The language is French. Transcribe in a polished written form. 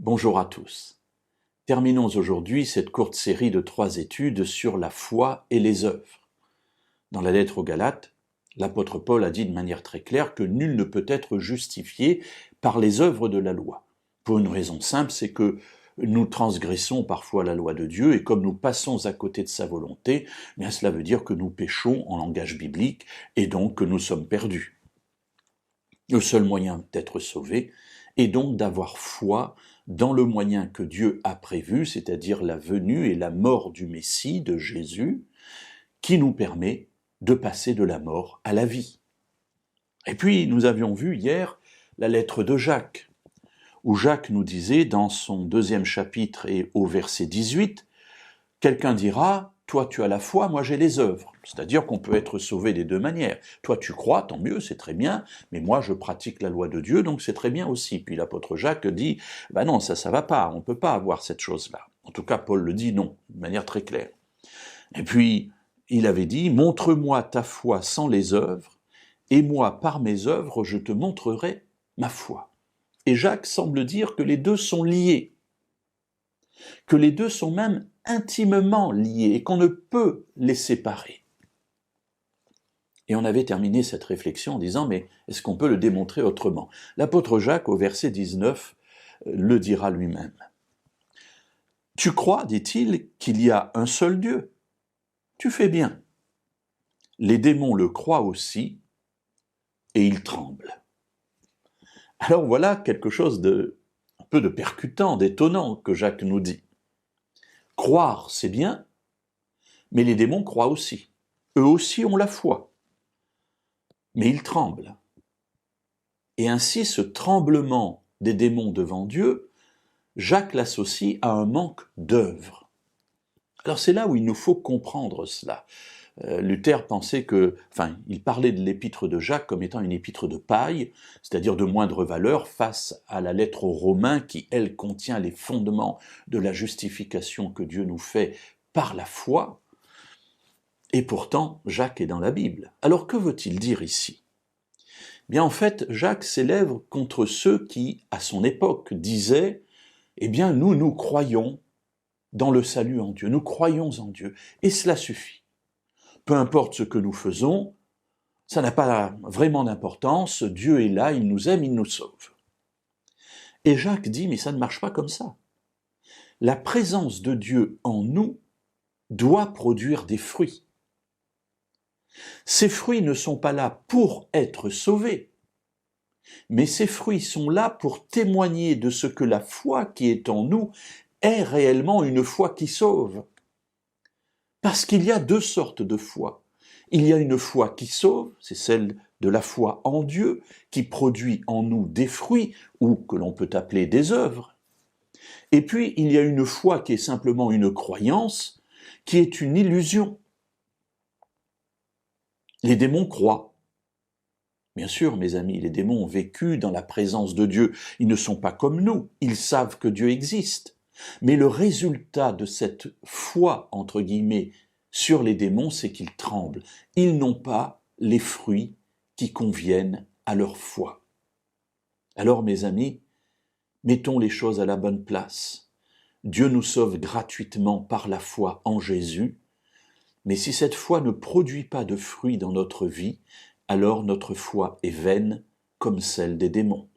Bonjour à tous. Terminons aujourd'hui cette courte série de 3 études sur la foi et les œuvres. Dans la lettre aux Galates, l'apôtre Paul a dit de manière très claire que nul ne peut être justifié par les œuvres de la loi. Pour une raison simple, c'est que nous transgressons parfois la loi de Dieu et comme nous passons à côté de sa volonté, bien cela veut dire que nous péchons en langage biblique et donc que nous sommes perdus. Le seul moyen d'être sauvé est donc d'avoir foi dans le moyen que Dieu a prévu, c'est-à-dire la venue et la mort du Messie, de Jésus, qui nous permet de passer de la mort à la vie. Et puis, nous avions vu hier la lettre de Jacques, où Jacques nous disait dans son 2e chapitre et au verset 18, « Quelqu'un dira, toi tu as la foi, moi j'ai les œuvres. » C'est-à-dire qu'on peut être sauvé des deux manières. Toi tu crois, tant mieux, c'est très bien, mais moi je pratique la loi de Dieu, donc c'est très bien aussi. Puis l'apôtre Jacques dit, ben non, ça va pas, on peut pas avoir cette chose-là. En tout cas, Paul le dit non, de manière très claire. Et puis, il avait dit, montre-moi ta foi sans les œuvres, et moi, par mes œuvres, je te montrerai ma foi. Et Jacques semble dire que les deux sont liés, que les deux sont même intimement liés et qu'on ne peut les séparer. Et on avait terminé cette réflexion en disant, mais est-ce qu'on peut le démontrer autrement? L'apôtre Jacques, au verset 19, le dira lui-même. « Tu crois, dit-il, qu'il y a un seul Dieu? Tu fais bien. Les démons le croient aussi, et ils tremblent. » Alors voilà quelque chose un peu de percutant, d'étonnant que Jacques nous dit. Croire, c'est bien, mais les démons croient aussi. Eux aussi ont la foi. Mais ils tremblent. Et ainsi, ce tremblement des démons devant Dieu, Jacques l'associe à un manque d'œuvre. Alors c'est là où il nous faut comprendre cela. Luther pensait il parlait de l'épître de Jacques comme étant une épître de paille, c'est-à-dire de moindre valeur face à la lettre aux Romains qui, elle, contient les fondements de la justification que Dieu nous fait par la foi. Et pourtant, Jacques est dans la Bible. Alors que veut-il dire ici? Bien, en fait, Jacques s'élève contre ceux qui, à son époque, disaient « Eh bien, nous croyons dans le salut en Dieu, nous croyons en Dieu, et cela suffit. Peu importe ce que nous faisons, ça n'a pas vraiment d'importance, Dieu est là, il nous aime, il nous sauve. » Et Jacques dit « Mais ça ne marche pas comme ça. La présence de Dieu en nous doit produire des fruits. Ces fruits ne sont pas là pour être sauvés, mais ces fruits sont là pour témoigner de ce que la foi qui est en nous est réellement une foi qui sauve. Parce qu'il y a 2 sortes de foi. Il y a une foi qui sauve, c'est celle de la foi en Dieu, qui produit en nous des fruits, ou que l'on peut appeler des œuvres. Et puis, il y a une foi qui est simplement une croyance, qui est une illusion. Les démons croient. Bien sûr, mes amis, les démons ont vécu dans la présence de Dieu. Ils ne sont pas comme nous, ils savent que Dieu existe. Mais le résultat de cette foi, entre guillemets, sur les démons, c'est qu'ils tremblent. Ils n'ont pas les fruits qui conviennent à leur foi. Alors, mes amis, mettons les choses à la bonne place. Dieu nous sauve gratuitement par la foi en Jésus, mais si cette foi ne produit pas de fruits dans notre vie, alors notre foi est vaine comme celle des démons.